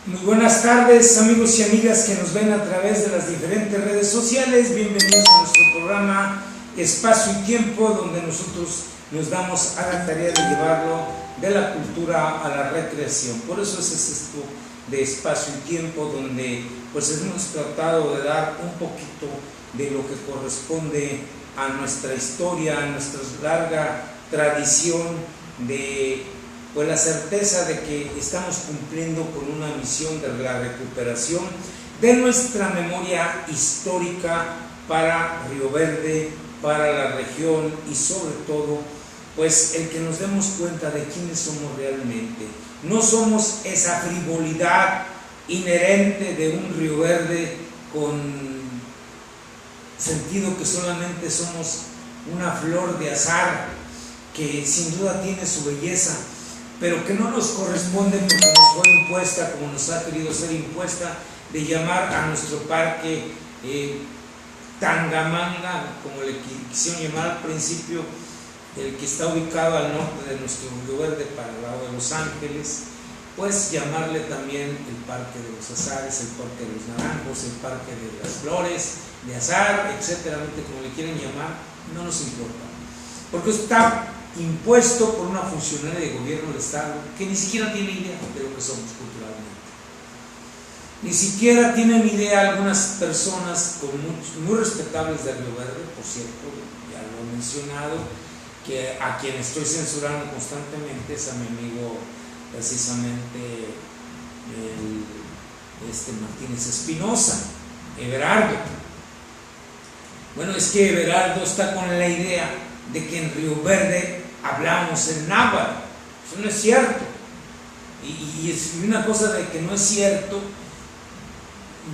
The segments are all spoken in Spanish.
Muy buenas tardes, amigos y amigas que nos ven a través de las diferentes redes sociales. Bienvenidos a nuestro programa Espacio y Tiempo, donde nosotros nos damos a la tarea de llevarlo de la cultura a la recreación. Por eso es esto de Espacio y Tiempo, donde pues hemos tratado de dar un poquito de lo que corresponde a nuestra historia, a nuestra larga tradición de pues la certeza de que estamos cumpliendo con una misión de la recuperación de nuestra memoria histórica para Río Verde, para la región y sobre todo pues el que nos demos cuenta de quiénes somos realmente. No somos esa frivolidad inherente de un Río Verde con sentido que solamente somos una flor de azar que sin duda tiene su belleza, pero que no nos corresponde porque nos fue impuesta, como nos ha querido ser impuesta, de llamar a nuestro parque Tangamanga, como le quisieron llamar al principio, el que está ubicado al norte de nuestro Río Verde para el lado de Los Ángeles, pues llamarle también el Parque de los Azares, el Parque de los Naranjos, el Parque de las Flores, de Azar, etcétera, como le quieren llamar, no nos importa, porque está impuesto por una funcionaria de gobierno del Estado que ni siquiera tiene idea de lo que somos culturalmente. Ni siquiera tienen idea algunas personas muy respetables de Río Verde, por cierto, ya lo he mencionado, que a quien estoy censurando constantemente es a mi amigo precisamente Martínez Espinosa, Everardo. Bueno, es que Everardo está con la idea de que en Río Verde hablamos en náhuatl. Eso no es cierto. Y es una cosa de que no es cierto,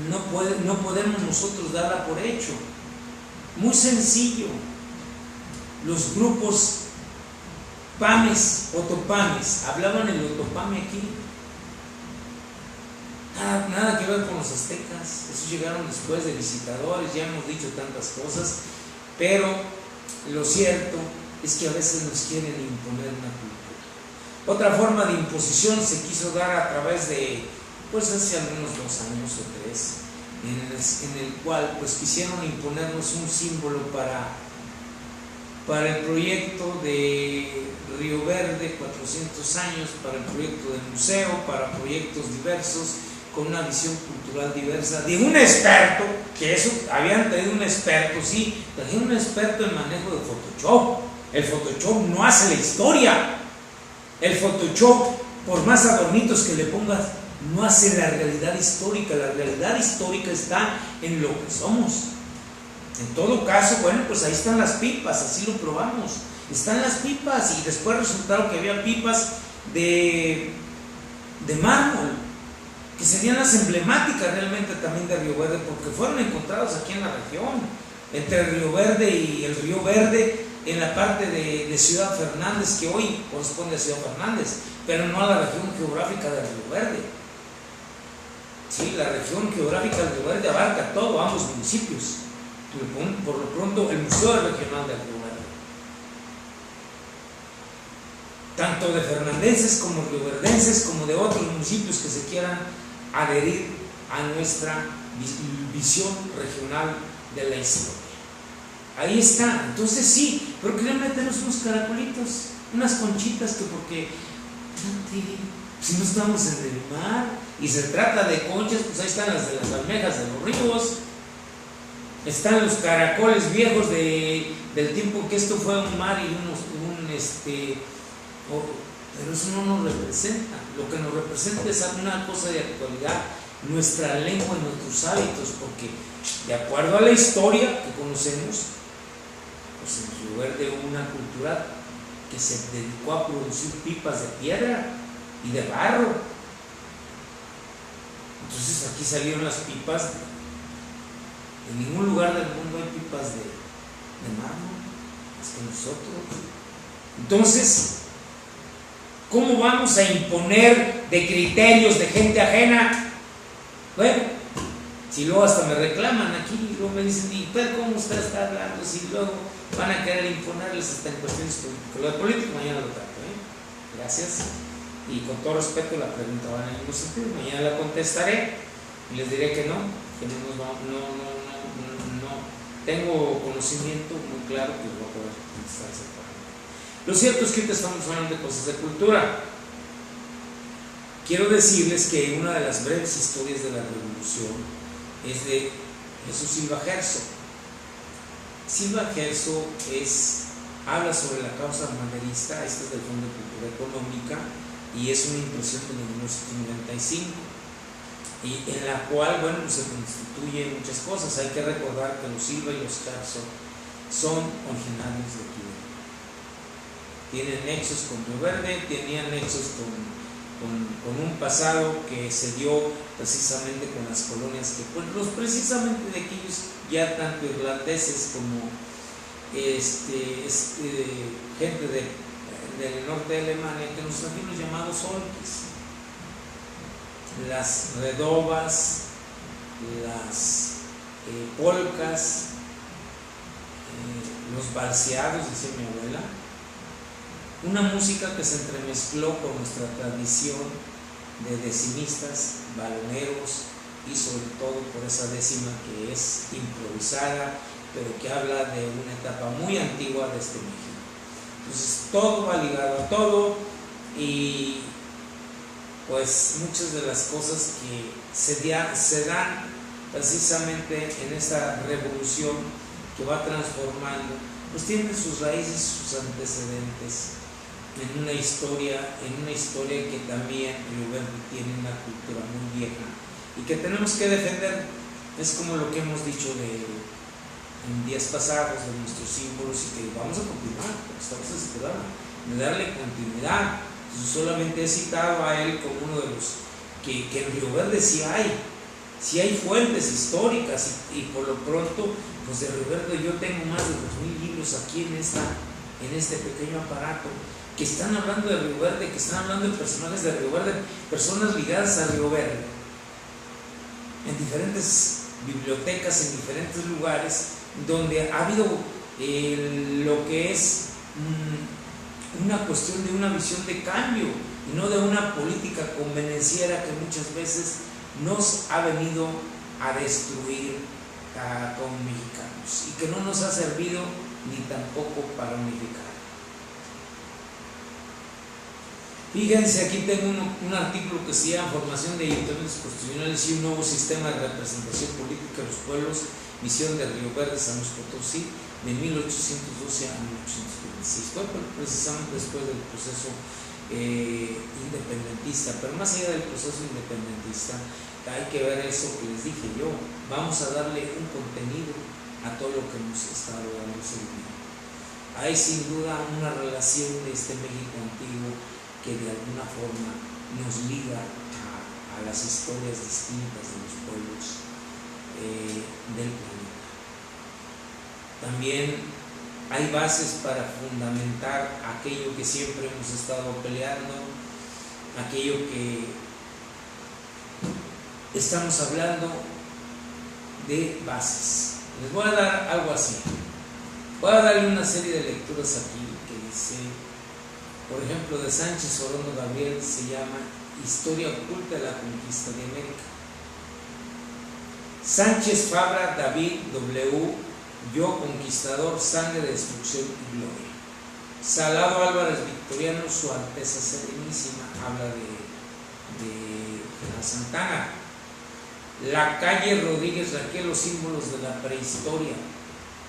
no podemos nosotros darla por hecho. Muy sencillo. Los grupos Pames, Otopames, hablaban el Otopame aquí. Nada que ver con los aztecas. Esos llegaron después de visitadores, ya hemos dicho tantas cosas, pero lo cierto es que a veces nos quieren imponer una cultura. Otra forma de imposición se quiso dar a través de, pues hace algunos 2 años o 3, en el cual pues quisieron imponernos un símbolo para el proyecto de Río Verde, 400 años, para el proyecto del museo, para proyectos diversos, con una visión cultural diversa, de un experto, que eso, habían traído un experto, sí, trajeron un experto en manejo de Photoshop. El Photoshop no hace la historia. El Photoshop, por más adornitos que le pongas, no hace la realidad histórica. La realidad histórica está en lo que somos. En todo caso, bueno, pues ahí están las pipas, así lo probamos. Están las pipas y después resultaron que había pipas de mármol, que serían las emblemáticas realmente también de Río Verde, porque fueron encontrados aquí en la región, entre el Río Verde y el Río Verde, en la parte de Ciudad Fernández, que hoy corresponde a Ciudad Fernández, pero no a la región geográfica del Río Verde. Sí, la región geográfica del Río Verde abarca todo, ambos municipios. Por lo pronto, el Museo Regional del Río Verde, tanto de fernandenses como rioverdenses, como de otros municipios que se quieran adherir a nuestra visión regional de la historia. Ahí está. Entonces sí, pero querían meternos unos caracolitos, unas conchitas, que porque si no estamos en el mar y se trata de conchas, pues ahí están las de las almejas de los ríos, están los caracoles viejos del tiempo que esto fue un mar y pero eso no nos representa. Lo que nos representa es una cosa de actualidad, nuestra lengua y nuestros hábitos, porque de acuerdo a la historia que conocemos, pues en Río Verde hubo una cultura que se dedicó a producir pipas de piedra y de barro. Entonces aquí salieron las pipas. En ningún lugar del mundo hay pipas de mármol, más que nosotros. Entonces, ¿cómo vamos a imponer de criterios de gente ajena? Bueno, si luego hasta me reclaman aquí, y luego me dicen, ¿y cómo usted está hablando? Si luego van a querer imponerles hasta en cuestiones políticas. Lo de político mañana lo trato, Gracias. Y con todo respeto la pregunta va en el mismo sentido. Mañana la contestaré y les diré que no tengo conocimiento muy claro que voy a poder contestar esa pregunta. Lo cierto es que ahorita estamos hablando de cosas de cultura. Quiero decirles que una de las breves historias de la revolución es de Jesús Silva Gerso. Silva Gerso habla sobre la causa maderista, esta es del Fondo de Cultura Económica, y es una impresión de 1995, y en la cual, bueno, se constituyen muchas cosas. Hay que recordar que los Silva y los Gerso son originarios de aquí. Tienen nexos con Río Verde, tenían nexos con un pasado que se dio precisamente con las colonias que, pues, precisamente de aquellos ya tanto irlandeses como gente del norte de Alemania, que nos trajeron los llamados olkis, las redobas, las polcas, los balseados, decía mi abuela, una música que se entremezcló con nuestra tradición de decimistas, baloneros, y sobre todo por esa décima que es improvisada, pero que habla de una etapa muy antigua de este México. Entonces todo va ligado a todo, y pues muchas de las cosas que se dan precisamente en esta revolución que va transformando, pues tienen sus raíces, sus antecedentes en una historia que también Río Verde tiene una cultura muy vieja y que tenemos que defender. Es como lo que hemos dicho en días pasados de nuestros símbolos, y que vamos a continuar, porque estamos en ese programa, de darle continuidad. Entonces, solamente he citado a él como uno de los que en Río Verde sí hay fuentes históricas, y por lo pronto, pues de Río Verde yo tengo más de 2000 libros aquí en este pequeño aparato, que están hablando de Río Verde, que están hablando de personajes de Río Verde, personas ligadas a Río Verde, en diferentes bibliotecas, en diferentes lugares, donde ha habido lo que es una cuestión de una visión de cambio, y no de una política convenenciera que muchas veces nos ha venido a destruir como mexicanos, y que no nos ha servido ni tampoco para unificar. Fíjense, aquí tengo un artículo que se llama Formación de Ayuntamientos Constitucionales y un nuevo sistema de representación política de los pueblos, misión de Río Verde, San Luis Potosí, de 1812 a 1826. Fue precisamente después del proceso independentista, pero más allá del proceso independentista, hay que ver eso que les dije yo. Vamos a darle un contenido a todo lo que hemos estado dando servicio. Hay sin duda una relación de este México antiguo que de alguna forma nos liga a las historias distintas de los pueblos del planeta. También hay bases para fundamentar aquello que siempre hemos estado peleando, aquello que estamos hablando de bases. Les voy a dar algo así. Voy a darle una serie de lecturas aquí que dice, por ejemplo, de Sánchez Orondo Gabriel, se llama Historia oculta de la conquista de América. Sánchez Fabra David W. Yo conquistador, sangre de destrucción y gloria. Salado Álvarez Victoriano, Su Alteza Serenísima, habla de la Santana. La Calle Rodríguez Raquel, los símbolos de la prehistoria.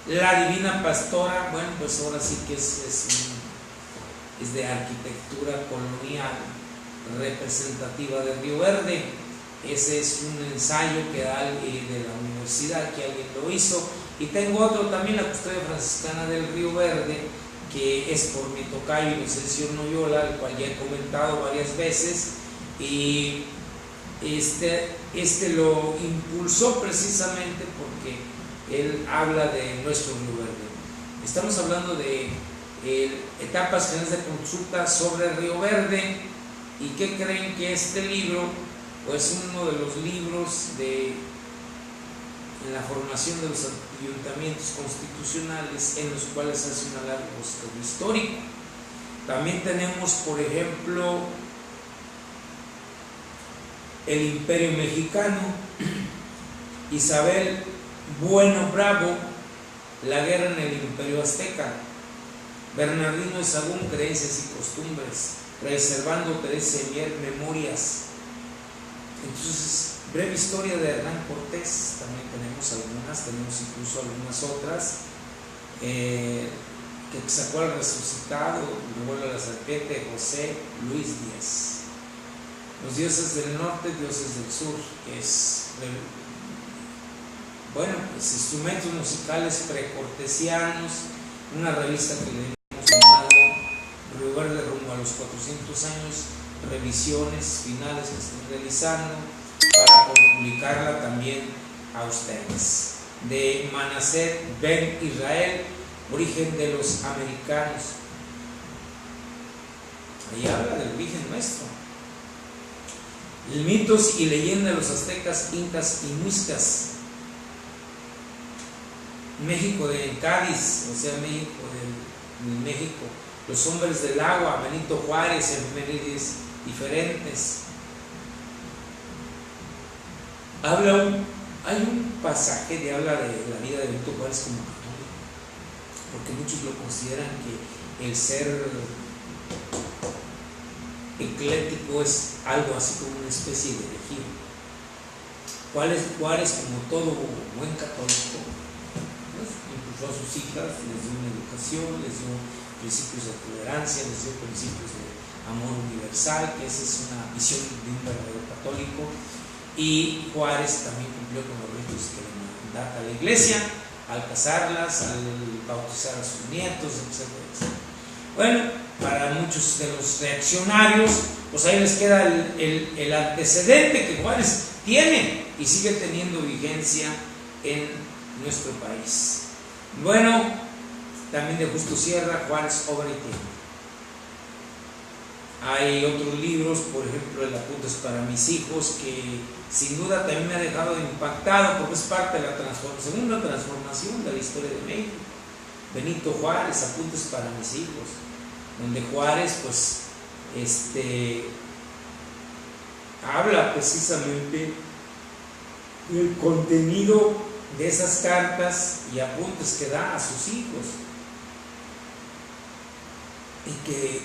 La Divina Pastora, bueno, pues ahora sí que es de arquitectura colonial representativa de Río Verde. Ese es un ensayo que da de la universidad, que alguien lo hizo. Y tengo otro también, la Custodia Franciscana del Río Verde, que es por mi tocayo Inocencio Noyola, al cual ya he comentado varias veces, y este lo impulsó precisamente porque él habla de nuestro Río Verde. Estamos hablando de etapas generales de consulta sobre Río Verde. ¿Y qué creen que este libro? Pues uno de los libros en la formación de los ayuntamientos constitucionales, en los cuales hace un largo estudio histórico. También tenemos, por ejemplo, el Imperio Mexicano, Isabel Bueno Bravo, la guerra en el Imperio Azteca, Bernardino de Sahagún, creencias y costumbres, Fray Servando Teresa Mier, memorias. Entonces, breve historia de Hernán Cortés, también tenemos incluso algunas otras, que sacó al resucitado, el vuelo de la serpiente, José Luis Díaz. Los dioses del norte, dioses del sur, que es, bueno, pues instrumentos musicales precortesianos, una revista que le hemos llamado Río Verde rumbo a los 400 años, revisiones finales que están realizando para publicarla también a ustedes. De Manasseh Ben Israel, origen de los americanos. Ahí habla del origen nuestro. Mitos y leyenda de los aztecas, incas y muiscas. México de Cádiz, o sea, México. Los hombres del agua, Benito Juárez, efemérides diferentes. Hay un pasaje que habla de la vida de Benito Juárez como católico, porque muchos lo consideran que el ser ecléctico es algo así como una especie de herejía. Juárez, como todo buen católico, pues, impulsó a sus hijas, les dio una educación, les dio principios de tolerancia, les dio principios de amor universal, que esa es una visión de un verdadero católico. Y Juárez también cumplió con los ritos que le mandata la iglesia al casarlas, al bautizar a sus nietos, etcétera, etcétera. Bueno, para muchos de los reaccionarios, pues ahí les queda el antecedente que Juárez tiene y sigue teniendo vigencia en nuestro país. Bueno, también de Justo Sierra, Juárez, obra y tiempo. Hay otros libros, por ejemplo, el Apuntes para mis hijos, que sin duda también me ha dejado impactado porque es parte de la segunda transformación de la historia de México. Benito Juárez, Apuntes para mis hijos, donde Juárez pues habla precisamente del contenido de esas cartas y apuntes que da a sus hijos y que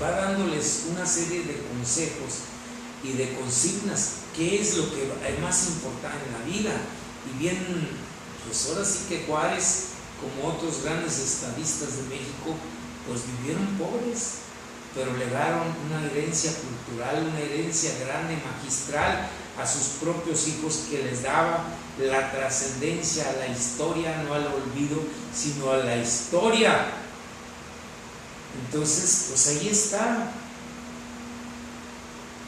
va dándoles una serie de consejos y de consignas, qué es lo que es más importante en la vida. Y bien, pues ahora sí que Juárez, como otros grandes estadistas de México, pues vivieron pobres, pero legaron una herencia cultural, una herencia grande, magistral a sus propios hijos, que les daba la trascendencia a la historia, no al olvido, sino a la historia. Entonces, pues ahí está.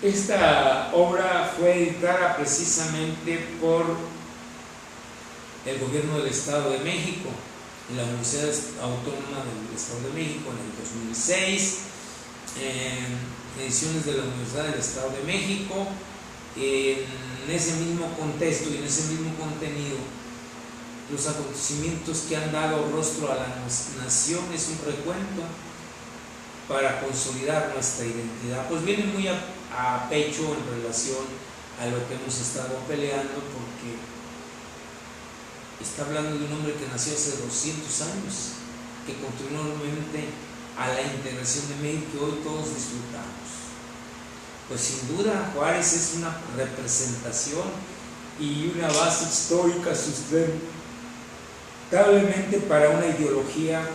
Esta obra fue editada precisamente por el gobierno del Estado de México, en la Universidad Autónoma del Estado de México en el 2006, ediciones de la Universidad del Estado de México. En ese mismo contexto y en ese mismo contenido, los acontecimientos que han dado rostro a la nación, es un recuento para consolidar nuestra identidad. Pues viene muy a pecho en relación a lo que hemos estado peleando, porque está hablando de un hombre que nació hace 200 años, que contribuyó enormemente a la integración de México que hoy todos disfrutamos. Pues sin duda Juárez es una representación y una base histórica sustentablemente para una ideología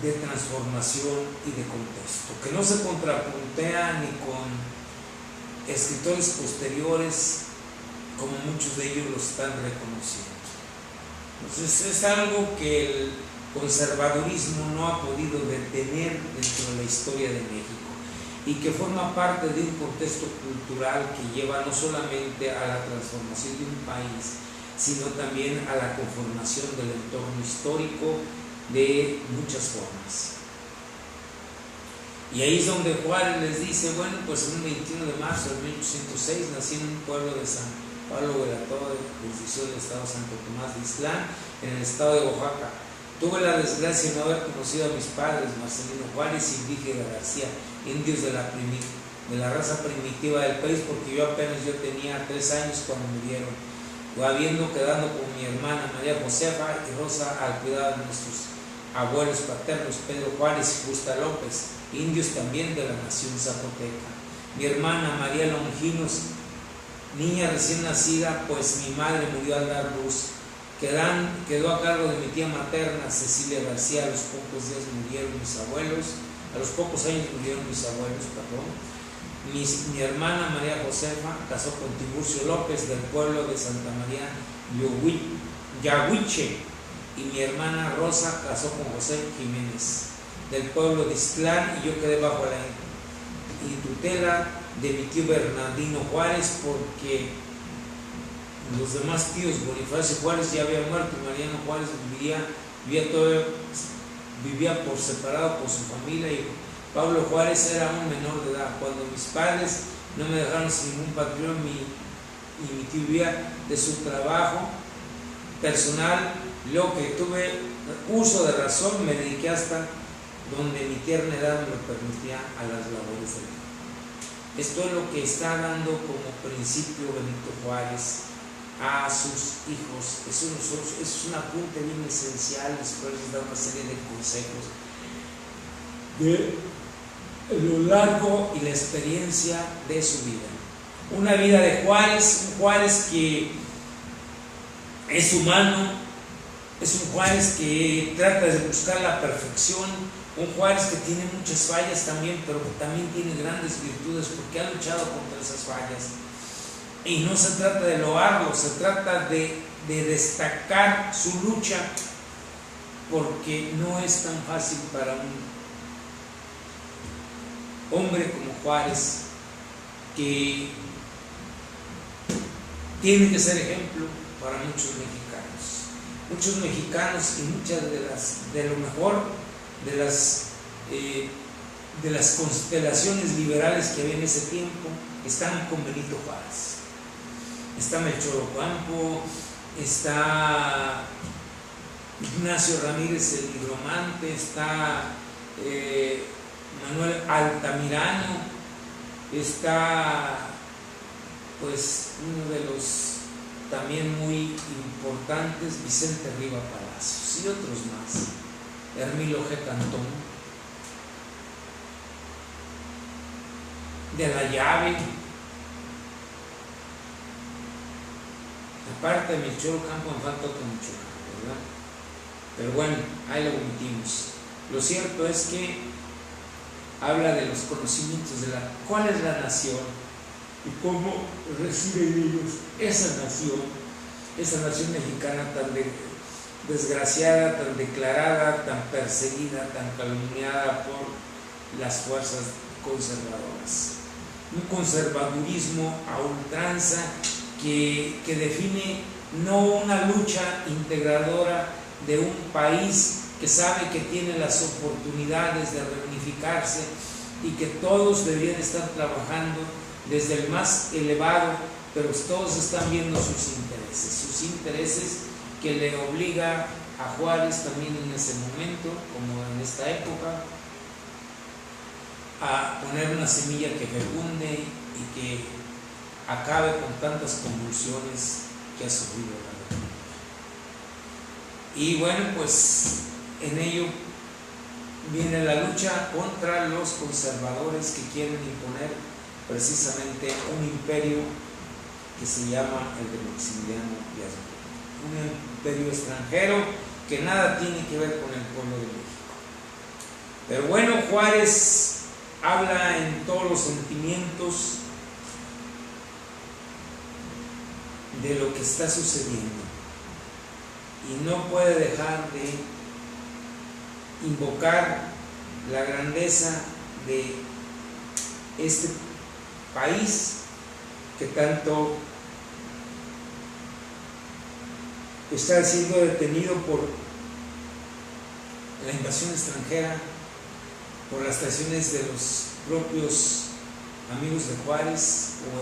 de transformación y de contexto, que no se contrapuntea ni con escritores posteriores, como muchos de ellos lo están reconociendo. Entonces es algo que el conservadurismo no ha podido detener dentro de la historia de México, y que forma parte de un contexto cultural que lleva no solamente a la transformación de un país, sino también a la conformación del entorno histórico de muchas formas. Y ahí es donde Juárez les dice, bueno, pues en un 21 de marzo de 1806 nací en un pueblo de San Pablo de la Torre, jurisdicción del estado Santo Tomás de Islán, en el estado de Oaxaca. Tuve la desgracia de no haber conocido a mis padres, Marcelino Juárez y Brígida García, indios de de la raza primitiva del país, porque yo tenía 3 años cuando murieron, habiendo quedado con mi hermana María Josefa y Rosa al cuidado de nuestros abuelos paternos, Pedro Juárez y Justa López, indios también de la nación zapoteca. Mi hermana María Longinos, niña recién nacida, pues mi madre murió al dar luz. Quedó a cargo de mi tía materna, Cecilia García. A los pocos días murieron mis abuelos, a los pocos años murieron mis abuelos, perdón. Mi hermana María Josefa casó con Tiburcio López del pueblo de Santa María Yahuiche, y mi hermana Rosa casó con José Jiménez del pueblo de Ixtlán, y yo quedé bajo la tutela de mi tío Bernardino Juárez, porque los demás tíos, Bonifacio Juárez ya había muerto, y Mariano Juárez vivía por separado por su familia, y Pablo Juárez era un menor de edad. Cuando mis padres no me dejaron sin ningún patrón, y mi tío vivía de su trabajo personal, lo que tuve uso de razón, me dediqué hasta donde mi tierna edad me lo permitía a las labores del campo. Esto es lo que está dando como principio Benito Juárez a sus hijos. Eso es un apunte bien esencial. Después les da una serie de consejos de lo largo y la experiencia de su vida. Una vida de Juárez, un Juárez que es humano, es un Juárez que trata de buscar la perfección, un Juárez que tiene muchas fallas también, pero que también tiene grandes virtudes, porque ha luchado contra esas fallas. Y no se trata de loarlo, se trata de destacar su lucha, porque no es tan fácil para un hombre como Juárez, que tiene que ser ejemplo para muchos mexicanos, y muchas de lo mejor de las constelaciones liberales que había en ese tiempo están con Benito Juárez. Está Melchor Ocampo, está Ignacio Ramírez el Hidromante, está Manuel Altamirano, está pues uno de los también muy importantes, Vicente Riva Palacios, y otros más, Hermilo G. Cantón, de la Llave, aparte de Melchor Ocampo me falta otro Melchor, ¿verdad? Pero bueno, ahí lo omitimos. Lo cierto es que habla de los conocimientos de cuál es la nación y cómo reciben ellos esa nación mexicana tan desgraciada, tan declarada, tan perseguida, tan calumniada por las fuerzas conservadoras. Un conservadurismo a ultranza que define no una lucha integradora de un país que sabe que tiene las oportunidades de reunificarse y que todos deberían estar trabajando desde el más elevado, pero todos están viendo sus intereses que le obliga a Juárez también en ese momento, como en esta época, a poner una semilla que fecunde y que acabe con tantas convulsiones que ha sufrido la República. Y bueno, pues en ello viene la lucha contra los conservadores que quieren imponer precisamente un imperio que se llama el de Maximiliano de Habsburgo, un imperio extranjero que nada tiene que ver con el pueblo de México. Pero bueno, Juárez habla en todos los sentimientos de lo que está sucediendo y no puede dejar de invocar la grandeza de este país que tanto está siendo detenido por la invasión extranjera, por las traiciones de los propios amigos de Juárez o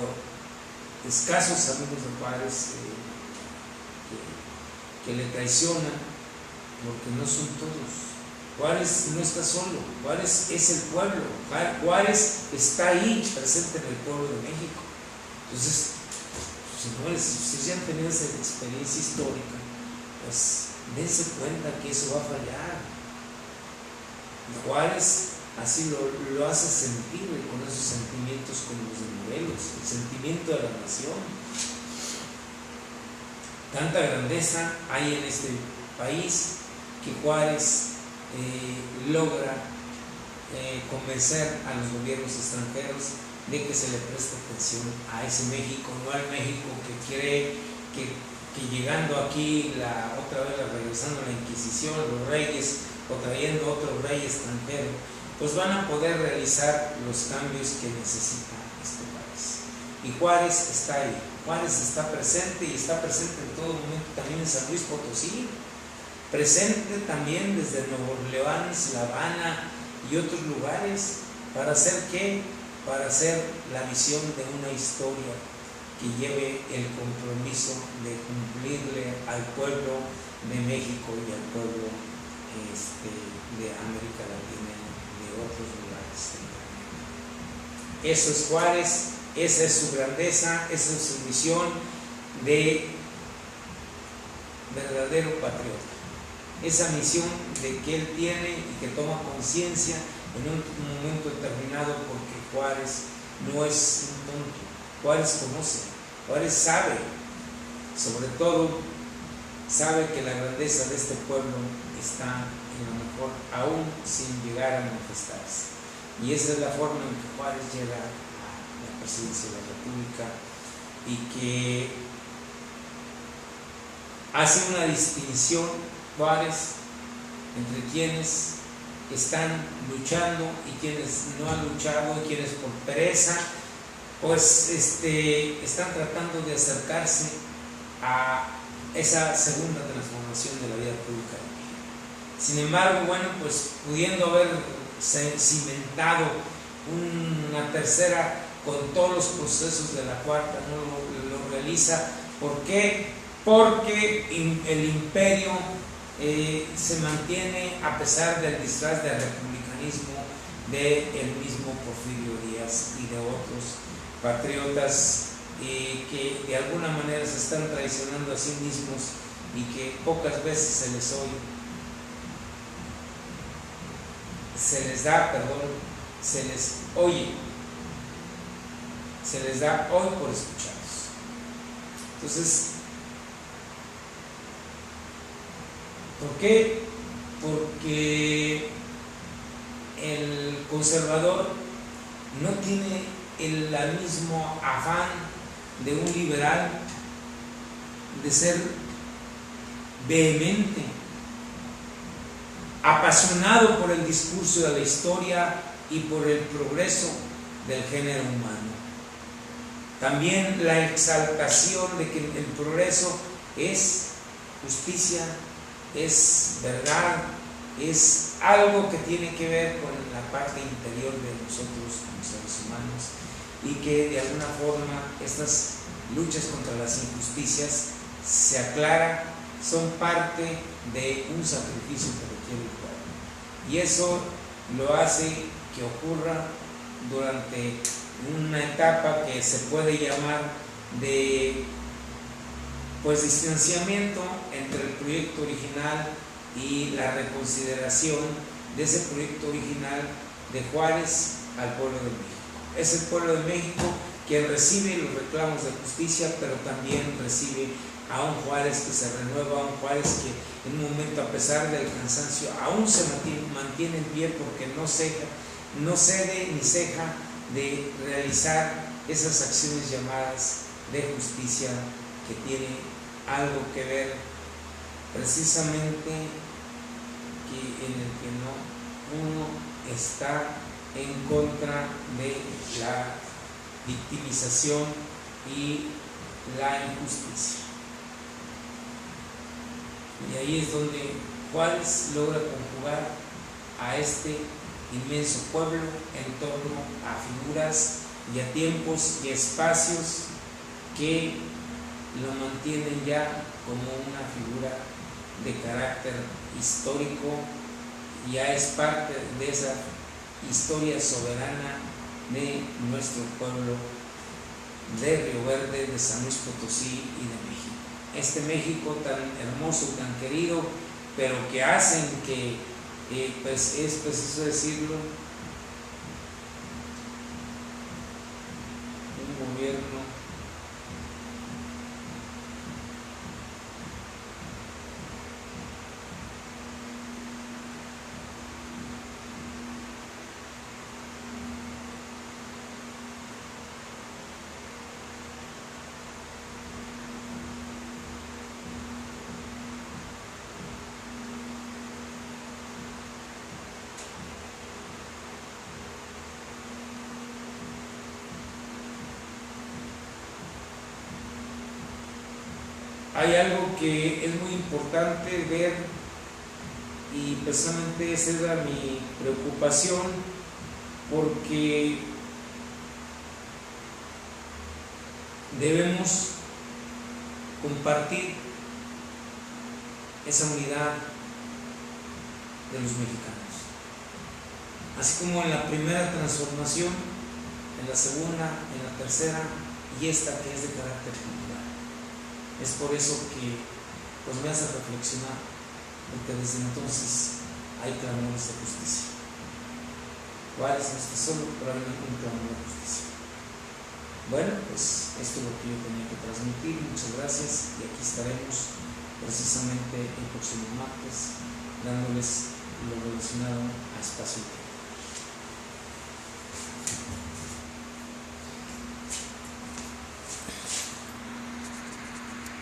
escasos amigos de Juárez que le traicionan, porque no son todos. Juárez no está solo, Juárez es el pueblo, Juárez está ahí presente en el pueblo de México. Entonces, señores, si ustedes ya han tenido esa experiencia histórica, pues dense cuenta que eso va a fallar. Y Juárez así lo hace sentir con esos sentimientos como los de Morelos, el sentimiento de la nación. Tanta grandeza hay en este país que Juárez logra convencer a los gobiernos extranjeros de que se le preste atención a ese México, no al México que cree que llegando aquí otra vez regresando a la Inquisición, los reyes o trayendo otro rey extranjero, pues van a poder realizar los cambios que necesita este país. Y Juárez está ahí, Juárez está presente y está presente en todo momento, también en San Luis Potosí, presente también desde Nuevo Orleans, La Habana y otros lugares. ¿Para hacer qué? Para hacer la visión de una historia que lleve el compromiso de cumplirle al pueblo de México y al pueblo de América Latina y de otros lugares. Eso es Juárez, esa es su grandeza, esa es su misión de verdadero patriota. Esa misión de que él tiene y que toma conciencia en un momento determinado, porque Juárez no es un tonto, Juárez conoce, Juárez sabe, sobre todo sabe que la grandeza de este pueblo está en lo mejor aún sin llegar a manifestarse. Y esa es la forma en que Juárez llega a la presidencia de la República y que hace una distinción Juárez entre quienes están luchando y quienes no han luchado y quienes por pereza pues están tratando de acercarse a esa segunda transformación de la vida pública de México. Sin embargo, bueno, pues pudiendo haber cimentado una tercera con todos los procesos de la cuarta, no lo realiza. ¿Por qué? Porque el imperio se mantiene a pesar del disfraz de republicanismo del mismo Porfirio Díaz y de otros patriotas que de alguna manera se están traicionando a sí mismos y que pocas veces se les da hoy por escucharlos. Entonces, ¿por qué? Porque el conservador no tiene el mismo afán de un liberal de ser vehemente, apasionado por el discurso de la historia y por el progreso del género humano. También la exaltación de que el progreso es justicia, es verdad, es algo que tiene que ver con la parte interior de nosotros como seres humanos, y que de alguna forma estas luchas contra las injusticias, se aclara, son parte de un sacrificio que requiere el pueblo. Y eso lo hace que ocurra durante una etapa que se puede llamar de distanciamiento entre el proyecto original y la reconsideración de ese proyecto original de Juárez al pueblo de México. Es el pueblo de México quien recibe los reclamos de justicia, pero también recibe a un Juárez que se renueva, a un Juárez que en un momento, a pesar del cansancio, aún se mantiene en pie porque no cede ni ceja de realizar esas acciones llamadas de justicia, que tiene algo que ver precisamente en el que uno está en contra de la victimización y la injusticia. Y ahí es donde Juárez logra conjugar a este inmenso pueblo en torno a figuras y a tiempos y espacios que lo mantienen ya como una figura de carácter histórico ya es parte de esa historia soberana de nuestro pueblo de Río Verde, de San Luis Potosí y de México. Este México tan hermoso, tan querido, pero que hacen que, pues es preciso decirlo, un gobierno hay algo que es muy importante ver, y precisamente esa era mi preocupación, porque debemos compartir esa unidad de los mexicanos, así como en la primera transformación, en la segunda, en la tercera, y esta que es de carácter cultural. Es por eso que pues me hace reflexionar, porque desde entonces hay clamores de justicia. ¿Cuáles? No está solo, pero hay un clamor de justicia. Bueno, pues esto es lo que yo tenía que transmitir. Muchas gracias, y aquí estaremos precisamente el próximo martes dándoles lo relacionado a espacio.